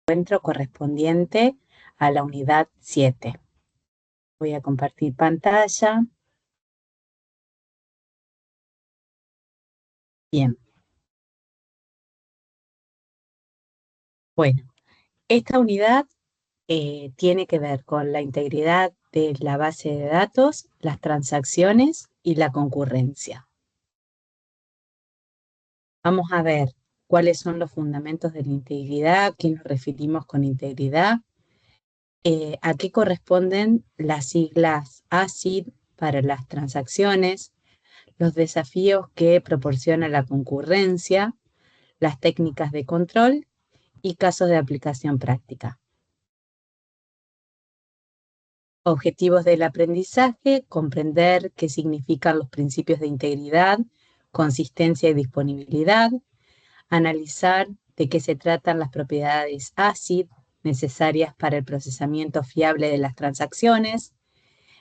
encuentro correspondiente a la unidad 7. Voy a compartir pantalla. Bien. Bueno, esta unidad tiene que ver con la integridad de la base de datos, las transacciones y la concurrencia. Vamos a ver cuáles son los fundamentos de la integridad, a qué nos referimos con integridad, a qué corresponden las siglas ACID para las transacciones, los desafíos que proporciona la concurrencia, las técnicas de control y casos de aplicación práctica. Objetivos del aprendizaje: comprender qué significan los principios de integridad, consistencia y disponibilidad, analizar de qué se tratan las propiedades ACID necesarias para el procesamiento fiable de las transacciones,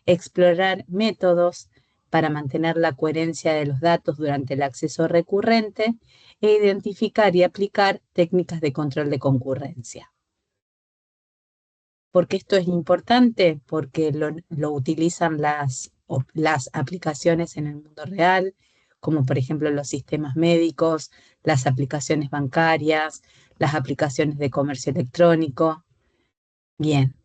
explorar métodos para mantener la coherencia de los datos durante el acceso recurrente e identificar y aplicar técnicas de control de concurrencia. ¿Por qué esto es importante? Porque lo utilizan las aplicaciones en el mundo real, como por ejemplo los sistemas médicos, las aplicaciones bancarias, las aplicaciones de comercio electrónico. Bien,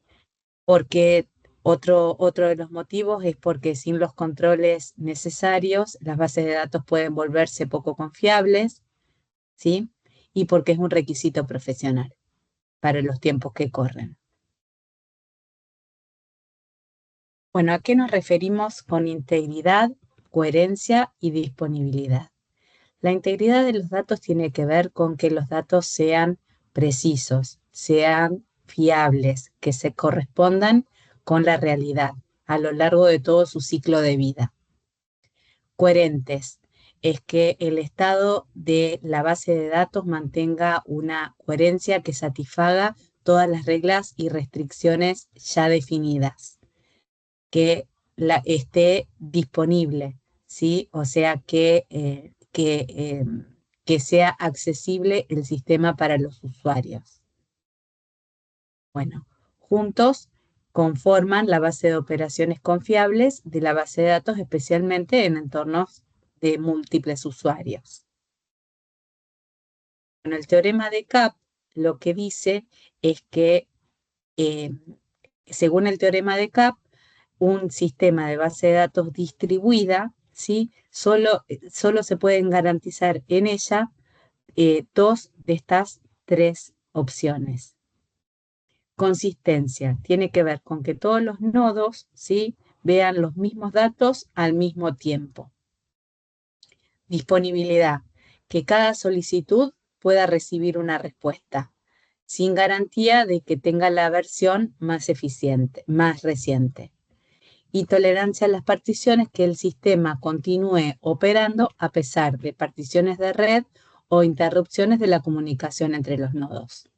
porque otro de los motivos es porque sin los controles necesarios, las bases de datos pueden volverse poco confiables, ¿sí? Y porque es un requisito profesional para los tiempos que corren. Bueno, ¿a qué nos referimos con integridad, coherencia y disponibilidad? La integridad de los datos tiene que ver con que los datos sean precisos, sean fiables, que se correspondan con la realidad a lo largo de todo su ciclo de vida. Coherentes es que el estado de la base de datos mantenga una coherencia que satisfaga todas las reglas y restricciones ya definidas, que esté disponible, ¿sí? O sea, que sea accesible el sistema para los usuarios. Bueno, juntos conforman la base de operaciones confiables de la base de datos, especialmente en entornos de múltiples usuarios. Bueno, el teorema de Kapp lo que dice es que, según el teorema de Kapp, un sistema de base de datos distribuida, ¿sí? Solo se pueden garantizar en ella dos de estas tres opciones. Consistencia tiene que ver con que todos los nodos, ¿sí?, vean los mismos datos al mismo tiempo. Disponibilidad, que cada solicitud pueda recibir una respuesta, sin garantía de que tenga la versión más eficiente, más reciente. Y tolerancia a las particiones, que el sistema continúe operando a pesar de particiones de red o interrupciones de la comunicación entre los nodos.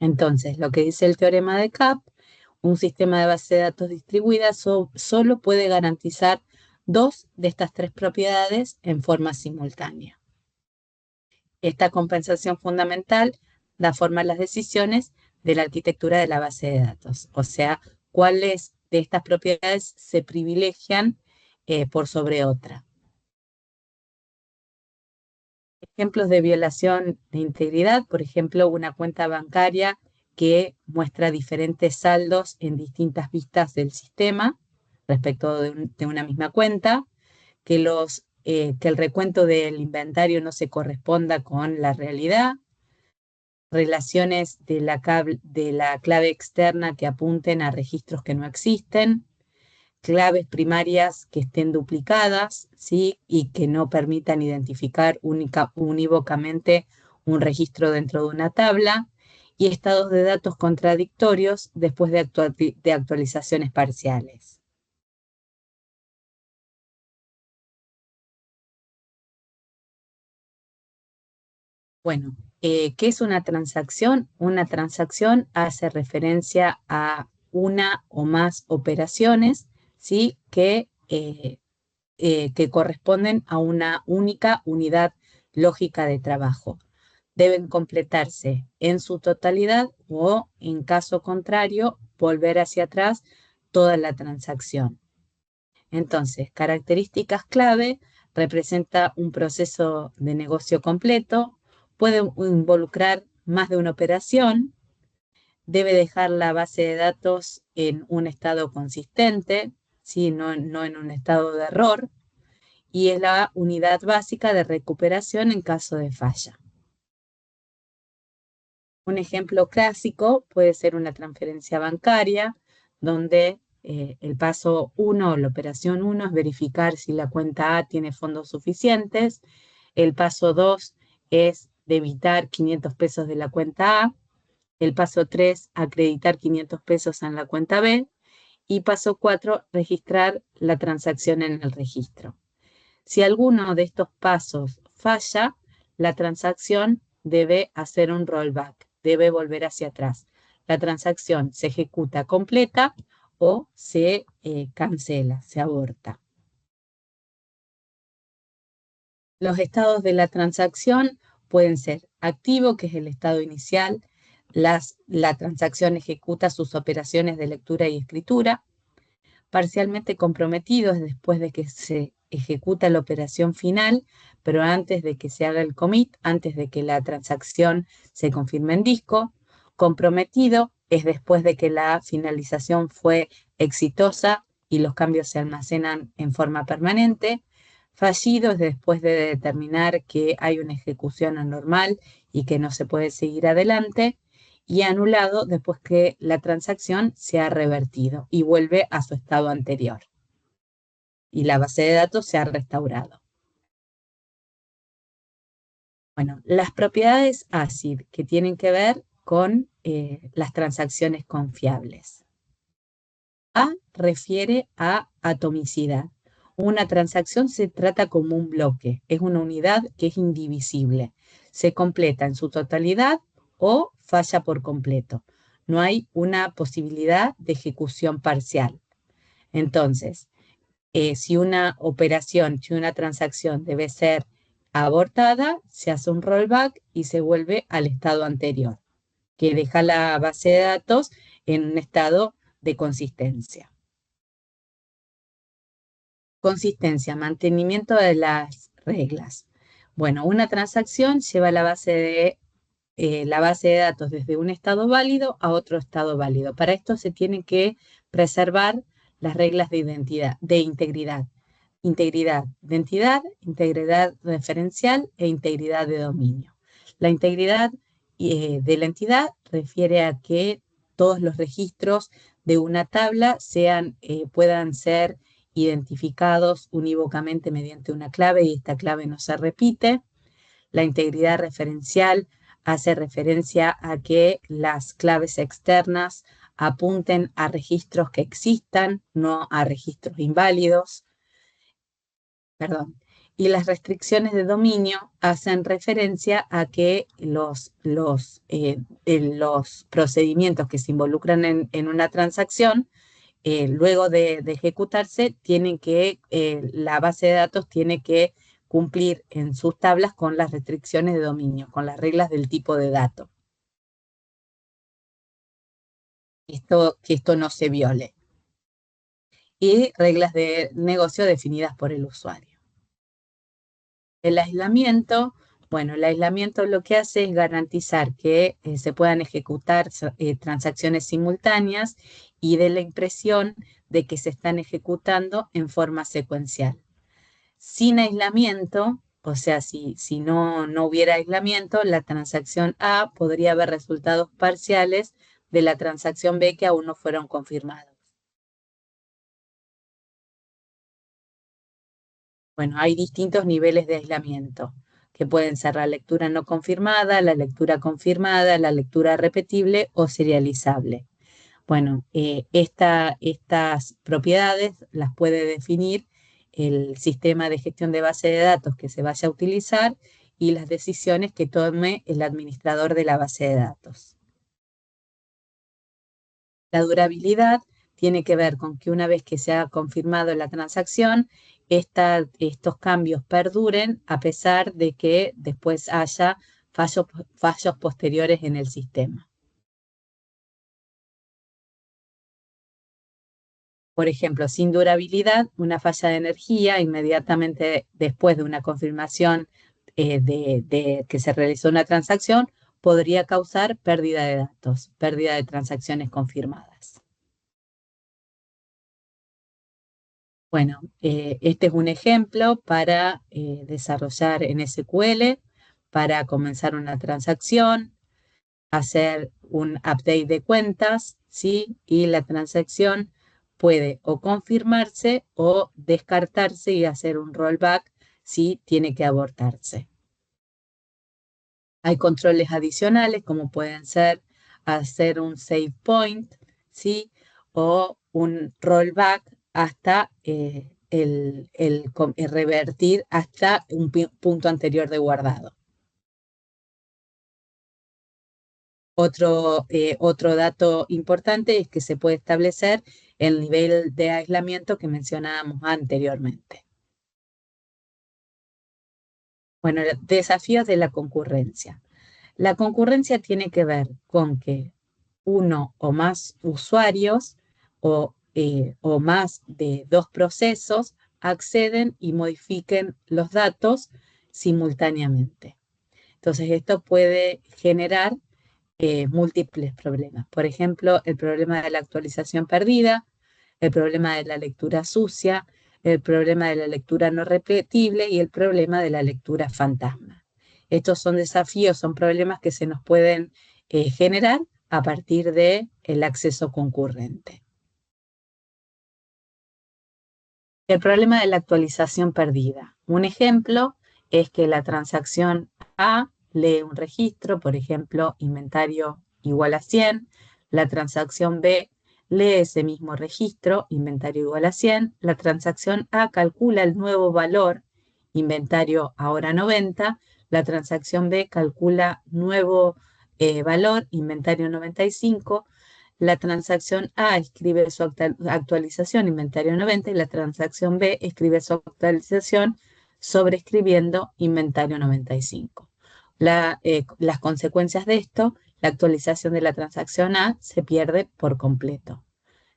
Entonces, lo que dice el teorema de Kapp, un sistema de base de datos distribuida solo puede garantizar dos de estas tres propiedades en forma simultánea. Esta compensación fundamental da forma a las decisiones de la arquitectura de la base de datos, o sea, cuáles de estas propiedades se privilegian por sobre otra. Ejemplos de violación de integridad: por ejemplo, una cuenta bancaria que muestra diferentes saldos en distintas vistas del sistema respecto de una misma cuenta, que el recuento del inventario no se corresponda con la realidad, relaciones de la clave externa que apunten a registros que no existen, claves primarias que estén duplicadas, ¿sí?, y que no permitan identificar unívocamente un registro dentro de una tabla, y estados de datos contradictorios después de actualizaciones parciales. Bueno, ¿qué es una transacción? Una transacción hace referencia a una o más operaciones, ¿sí?, que corresponden a una única unidad lógica de trabajo, deben completarse en su totalidad o, en caso contrario, volver hacia atrás toda la transacción. Entonces, características clave: representa un proceso de negocio completo, puede involucrar más de una operación, debe dejar la base de datos en un estado consistente, ¿sí? No en un estado de error, y es la unidad básica de recuperación en caso de falla. Un ejemplo clásico puede ser una transferencia bancaria, donde el paso 1, la operación 1, es verificar si la cuenta A tiene fondos suficientes. El paso 2 es debitar 500 pesos de la cuenta A. El paso 3, acreditar 500 pesos en la cuenta B. Y paso 4, registrar la transacción en el registro. Si alguno de estos pasos falla, la transacción debe hacer un rollback, debe volver hacia atrás. La transacción se ejecuta completa o se cancela, se aborta. Los estados de la transacción pueden ser activo, que es el estado inicial. La transacción ejecuta sus operaciones de lectura y escritura. Parcialmente comprometido es después de que se ejecuta la operación final, pero antes de que se haga el commit, antes de que la transacción se confirme en disco. Comprometido es después de que la finalización fue exitosa y los cambios se almacenan en forma permanente. Fallido es después de determinar que hay una ejecución anormal y que no se puede seguir adelante. Y anulado después que la transacción se ha revertido y vuelve a su estado anterior y la base de datos se ha restaurado. Bueno, las propiedades ACID que tienen que ver con las transacciones confiables. A refiere a atomicidad. Una transacción se trata como un bloque, es una unidad que es indivisible. Se completa en su totalidad o falla por completo. No hay una posibilidad de ejecución parcial. Entonces, si una operación, si una transacción debe ser abortada, se hace un rollback y se vuelve al estado anterior, que deja la base de datos en un estado de consistencia. Consistencia, mantenimiento de las reglas. Bueno, una transacción lleva la base de datos desde un estado válido a otro estado válido. Para esto se tienen que preservar las reglas de integridad. Integridad de entidad, integridad referencial e integridad de dominio. La integridad de la entidad refiere a que todos los registros de una tabla puedan ser identificados unívocamente mediante una clave y esta clave no se repite. La integridad referencial hace referencia a que las claves externas apunten a registros que existan, no a registros inválidos. Y las restricciones de dominio hacen referencia a que los procedimientos que se involucran en una transacción, luego de ejecutarse, la base de datos tiene que cumplir en sus tablas con las restricciones de dominio, con las reglas del tipo de dato. Que esto no se viole. Y reglas de negocio definidas por el usuario. El aislamiento, bueno, el aislamiento lo que hace es garantizar que se puedan ejecutar transacciones simultáneas y dé la impresión de que se están ejecutando en forma secuencial. Sin aislamiento, o sea, si no hubiera aislamiento, la transacción A podría haber resultados parciales de la transacción B que aún no fueron confirmados. Bueno, hay distintos niveles de aislamiento, que pueden ser la lectura no confirmada, la lectura confirmada, la lectura repetible o serializable. Bueno, estas propiedades las puede definir el sistema de gestión de base de datos que se vaya a utilizar y las decisiones que tome el administrador de la base de datos. La durabilidad tiene que ver con que una vez que se ha confirmado la transacción, estos cambios perduren a pesar de que después haya fallos posteriores en el sistema. Por ejemplo, sin durabilidad, una falla de energía inmediatamente después de una confirmación de que se realizó una transacción podría causar pérdida de datos, pérdida de transacciones confirmadas. Bueno, este es un ejemplo para desarrollar en SQL, para comenzar una transacción, hacer un update de cuentas, ¿sí? Y la transacción puede o confirmarse o descartarse y hacer un rollback si tiene que abortarse. Hay controles adicionales como pueden ser hacer un save point, ¿sí? O un rollback hasta el revertir hasta un punto anterior de guardado. Otro dato importante es que se puede establecer el nivel de aislamiento que mencionábamos anteriormente. Bueno, desafíos de la concurrencia. La concurrencia tiene que ver con que uno o más usuarios o más de dos procesos acceden y modifiquen los datos simultáneamente. Entonces, esto puede generar múltiples problemas. Por ejemplo, el problema de la actualización perdida, el problema de la lectura sucia, el problema de la lectura no repetible y el problema de la lectura fantasma. Estos son desafíos, son problemas que se nos pueden generar a partir del acceso concurrente. El problema de la actualización perdida. Un ejemplo es que la transacción A lee un registro, por ejemplo, inventario igual a 100. La transacción B lee ese mismo registro, inventario igual a 100. La transacción A calcula el nuevo valor, inventario ahora 90. La transacción B calcula nuevo valor, inventario 95. La transacción A escribe su actualización, inventario 90, y la transacción B escribe su actualización sobreescribiendo inventario 95. Las consecuencias de esto, la actualización de la transacción A se pierde por completo.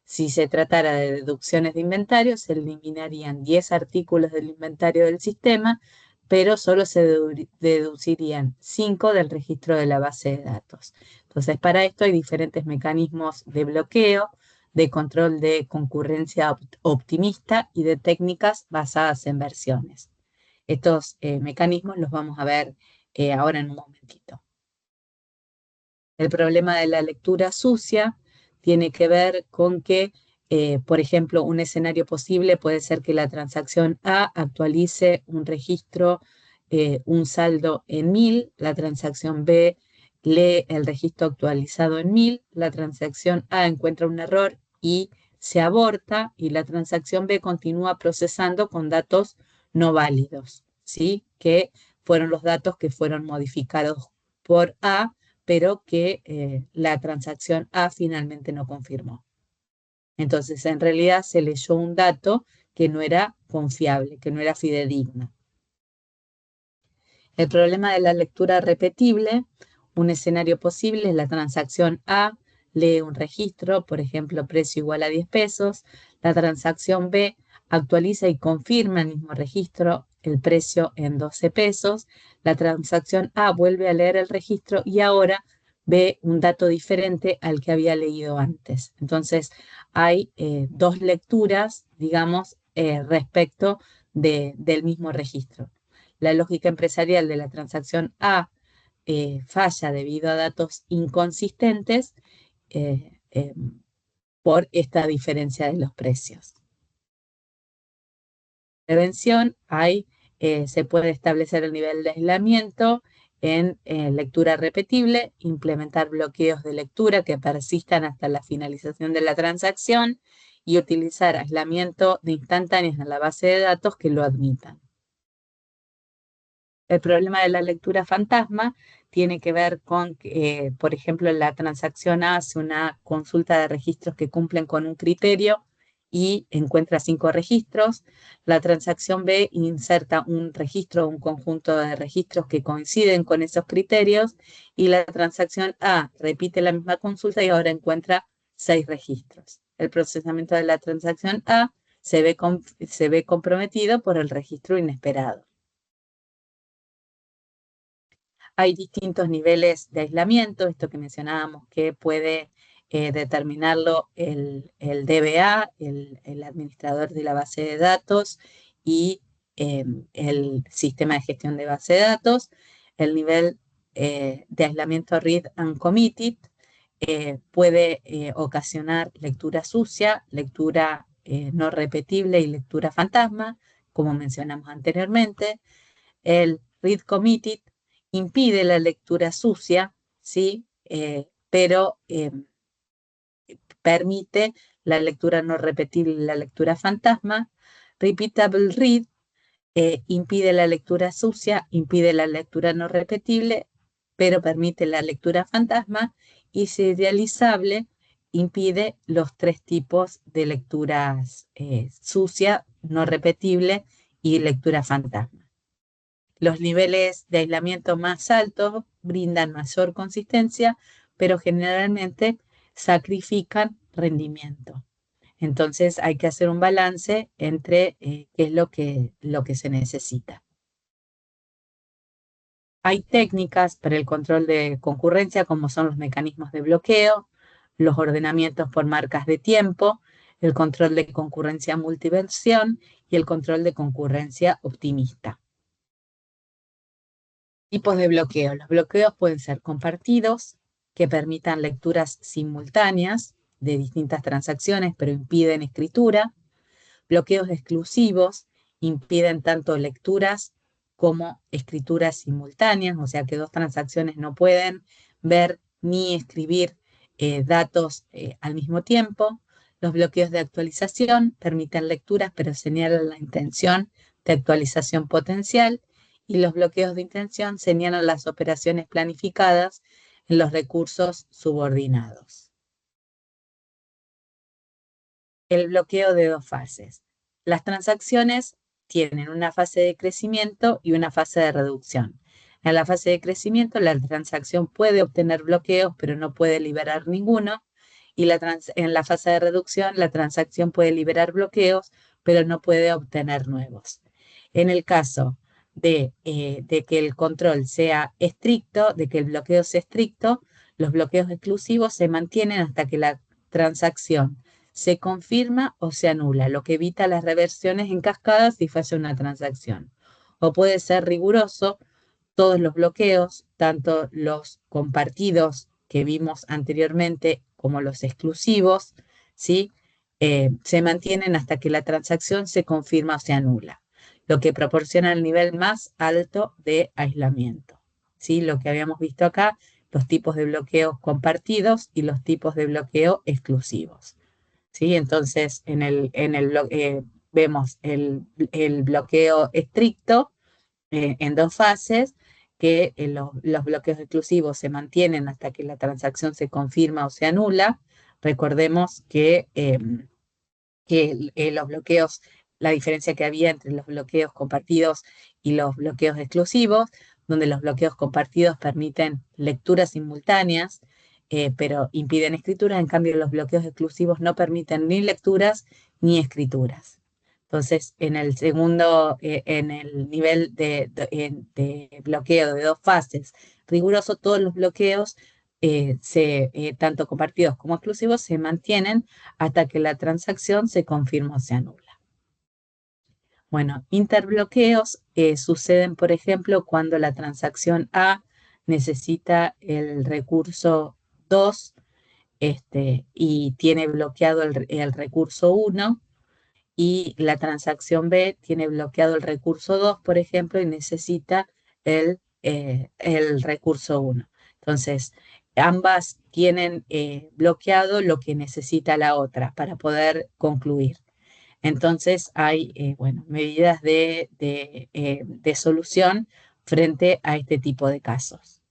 Si se tratara de deducciones de inventario, se eliminarían 10 artículos del inventario del sistema, pero solo se deducirían 5 del registro de la base de datos. Entonces, para esto hay diferentes mecanismos de bloqueo, de control de concurrencia optimista y de técnicas basadas en versiones. Estos mecanismos los vamos a ver ahora en un momentito. El problema de la lectura sucia tiene que ver con que, por ejemplo, un escenario posible puede ser que la transacción A actualice un registro, un saldo en 1000, la transacción B lee el registro actualizado en 1000, la transacción A encuentra un error y se aborta y la transacción B continúa procesando con datos no válidos, ¿sí? Que fueron los datos que fueron modificados por A pero que la transacción A finalmente no confirmó. Entonces, en realidad se leyó un dato que no era confiable, que no era fidedigno. El problema de la lectura repetible, un escenario posible es la transacción A lee un registro, por ejemplo, precio igual a 10 pesos, la transacción B actualiza y confirma el mismo registro, el precio en 12 pesos, la transacción A vuelve a leer el registro y ahora ve un dato diferente al que había leído antes. Entonces, hay dos lecturas, digamos, respecto del mismo registro. La lógica empresarial de la transacción A falla debido a datos inconsistentes eh, eh, por esta diferencia de los precios. Prevención, se puede establecer el nivel de aislamiento en lectura repetible, implementar bloqueos de lectura que persistan hasta la finalización de la transacción y utilizar aislamiento de instantáneas en la base de datos que lo admitan. El problema de la lectura fantasma tiene que ver con, por ejemplo, la transacción hace una consulta de registros que cumplen con un criterio y encuentra 5 registros. La transacción B inserta un registro, un conjunto de registros que coinciden con esos criterios, y la transacción A repite la misma consulta y ahora encuentra 6 registros. El procesamiento de la transacción A se ve comprometido por el registro inesperado. Hay distintos niveles de aislamiento, esto que mencionábamos que puede determinarlo el DBA, el administrador de la base de datos, y el sistema de gestión de base de datos. El nivel de aislamiento read and committed puede ocasionar lectura sucia, lectura no repetible y lectura fantasma, como mencionamos anteriormente. El read committed impide la lectura sucia, ¿sí? Pero permite la lectura no repetible y la lectura fantasma. Repeatable read impide la lectura sucia, impide la lectura no repetible, pero permite la lectura fantasma. Y serializable impide los 3 tipos de lecturas sucia, no repetible y lectura fantasma. Los niveles de aislamiento más altos brindan mayor consistencia, pero generalmente sacrifican rendimiento. Entonces hay que hacer un balance entre qué es lo que se necesita. Hay técnicas para el control de concurrencia, como son los mecanismos de bloqueo, los ordenamientos por marcas de tiempo, el control de concurrencia multiversión y el control de concurrencia optimista. Tipos de bloqueo. Los bloqueos pueden ser compartidos, que permitan lecturas simultáneas de distintas transacciones, pero impiden escritura. Bloqueos exclusivos impiden tanto lecturas como escrituras simultáneas, o sea que 2 transacciones no pueden ver ni escribir datos al mismo tiempo. Los bloqueos de actualización permiten lecturas, pero señalan la intención de actualización potencial. Y los bloqueos de intención señalan las operaciones planificadas en los recursos subordinados. El bloqueo de 2 fases. Las transacciones tienen una fase de crecimiento y una fase de reducción. En la fase de crecimiento, la transacción puede obtener bloqueos, pero no puede liberar ninguno. Y en la fase de reducción, la transacción puede liberar bloqueos, pero no puede obtener nuevos. En el caso de que el control sea estricto, de que el bloqueo sea estricto, los bloqueos exclusivos se mantienen hasta que la transacción se confirma o se anula, lo que evita las reversiones en cascada si falla una transacción. O puede ser riguroso, todos los bloqueos, tanto los compartidos que vimos anteriormente como los exclusivos, ¿sí? Se mantienen hasta que la transacción se confirma o se anula, lo que proporciona el nivel más alto de aislamiento. ¿Sí? Lo que habíamos visto acá, los tipos de bloqueos compartidos y los tipos de bloqueo exclusivos. ¿Sí? Entonces, vemos el bloqueo estricto en 2 fases, que los bloqueos exclusivos se mantienen hasta que la transacción se confirma o se anula. Recordemos que los bloqueos, la diferencia que había entre los bloqueos compartidos y los bloqueos exclusivos, donde los bloqueos compartidos permiten lecturas simultáneas, pero impiden escrituras. En cambio, los bloqueos exclusivos no permiten ni lecturas ni escrituras. Entonces, en el nivel de bloqueo de 2 fases riguroso, todos los bloqueos, tanto compartidos como exclusivos, se mantienen hasta que la transacción se confirma o se anula. Bueno, interbloqueos suceden, por ejemplo, cuando la transacción A necesita el recurso 2 y tiene bloqueado el recurso 1, y la transacción B tiene bloqueado el recurso 2, por ejemplo, y necesita el recurso 1. Entonces, ambas tienen bloqueado lo que necesita la otra para poder concluir. Entonces, hay medidas de solución frente a este tipo de casos.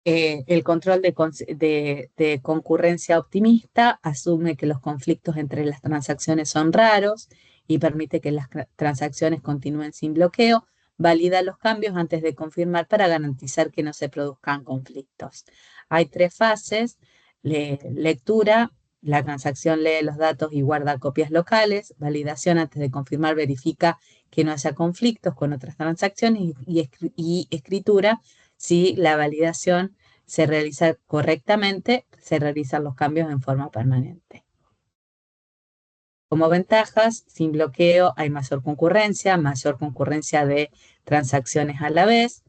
El control de concurrencia optimista asume que los conflictos entre las transacciones son raros y permite que las transacciones continúen sin bloqueo. Valida los cambios antes de confirmar para garantizar que no se produzcan conflictos. Hay tres fases: lectura, la transacción lee los datos y guarda copias locales; validación, antes de confirmar verifica que no haya conflictos con otras transacciones; y escritura, si la validación se realiza correctamente, se realizan los cambios en forma permanente. Como ventajas, sin bloqueo hay mayor concurrencia de transacciones a la vez,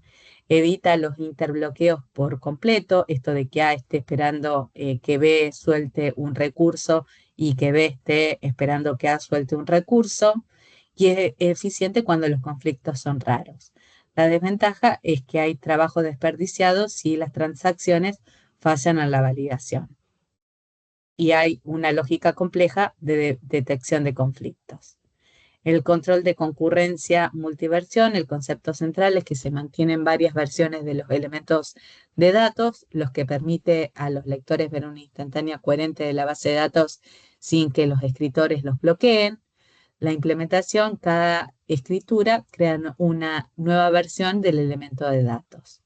evita los interbloqueos por completo, esto de que A esté esperando que B suelte un recurso y que B esté esperando que A suelte un recurso, y es eficiente cuando los conflictos son raros. La desventaja es que hay trabajo desperdiciado si las transacciones fallan en la validación, y hay una lógica compleja de detección de conflictos. El control de concurrencia multiversión, el concepto central es que se mantienen varias versiones de los elementos de datos, los que permite a los lectores ver una instantánea coherente de la base de datos sin que los escritores los bloqueen. La implementación, cada escritura crea una nueva versión del elemento de datos.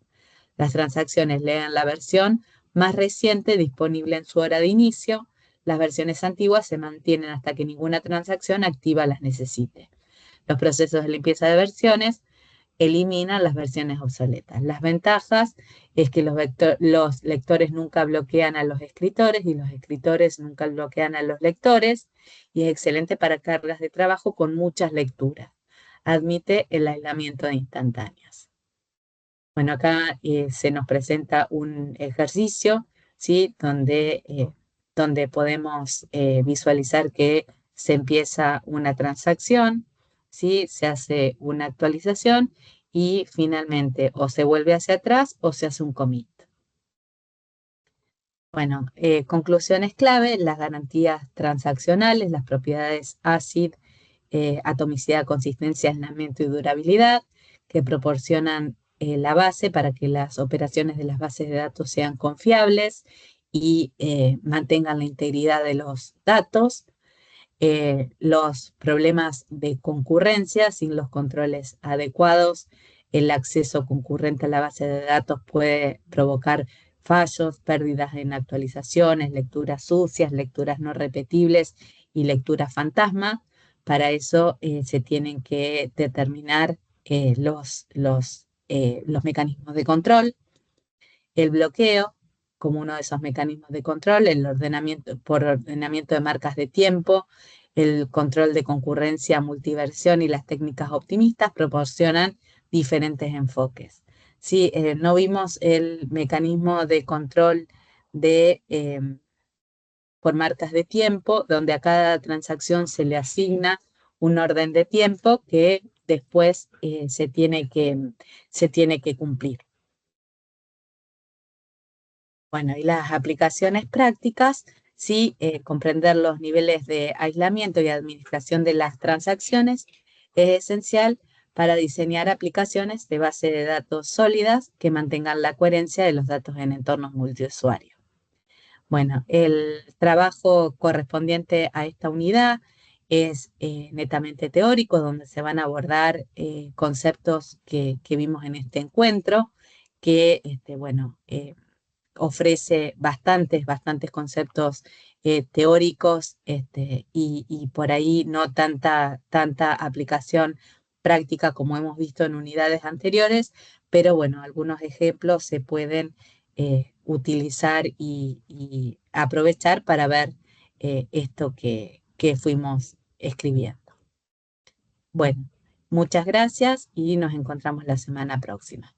Las transacciones leen la versión más reciente disponible en su hora de inicio. Las versiones antiguas se mantienen hasta que ninguna transacción activa las necesite. Los procesos de limpieza de versiones eliminan las versiones obsoletas. Las ventajas es que los lectores nunca bloquean a los escritores y los escritores nunca bloquean a los lectores, y es excelente para cargas de trabajo con muchas lecturas. Admite el aislamiento de instantáneas. Bueno, acá se nos presenta un ejercicio, ¿sí? Donde podemos visualizar que se empieza una transacción, ¿sí? Se hace una actualización y finalmente o se vuelve hacia atrás o se hace un commit. Bueno, conclusiones clave: las garantías transaccionales, las propiedades ACID, atomicidad, consistencia, aislamiento y durabilidad, que proporcionan la base para que las operaciones de las bases de datos sean confiables y mantengan la integridad de los datos. Los problemas de concurrencia: sin los controles adecuados, el acceso concurrente a la base de datos puede provocar fallos, pérdidas en actualizaciones, lecturas sucias, lecturas no repetibles y lecturas fantasma. Para eso se tienen que determinar los mecanismos de control. El bloqueo, como uno de esos mecanismos de control, el ordenamiento por ordenamiento de marcas de tiempo, el control de concurrencia multiversión y las técnicas optimistas proporcionan diferentes enfoques. Sí, no vimos el mecanismo de control por marcas de tiempo, donde a cada transacción se le asigna un orden de tiempo que después se tiene que cumplir. Bueno, y las aplicaciones prácticas: sí, comprender los niveles de aislamiento y administración de las transacciones es esencial para diseñar aplicaciones de base de datos sólidas que mantengan la coherencia de los datos en entornos multiusuario. Bueno, el trabajo correspondiente a esta unidad es netamente teórico, donde se van a abordar conceptos que vimos en este encuentro, que, ofrece bastantes conceptos teóricos, y por ahí no tanta aplicación práctica como hemos visto en unidades anteriores, pero bueno, algunos ejemplos se pueden utilizar y aprovechar para ver esto que fuimos escribiendo. Bueno, muchas gracias y nos encontramos la semana próxima.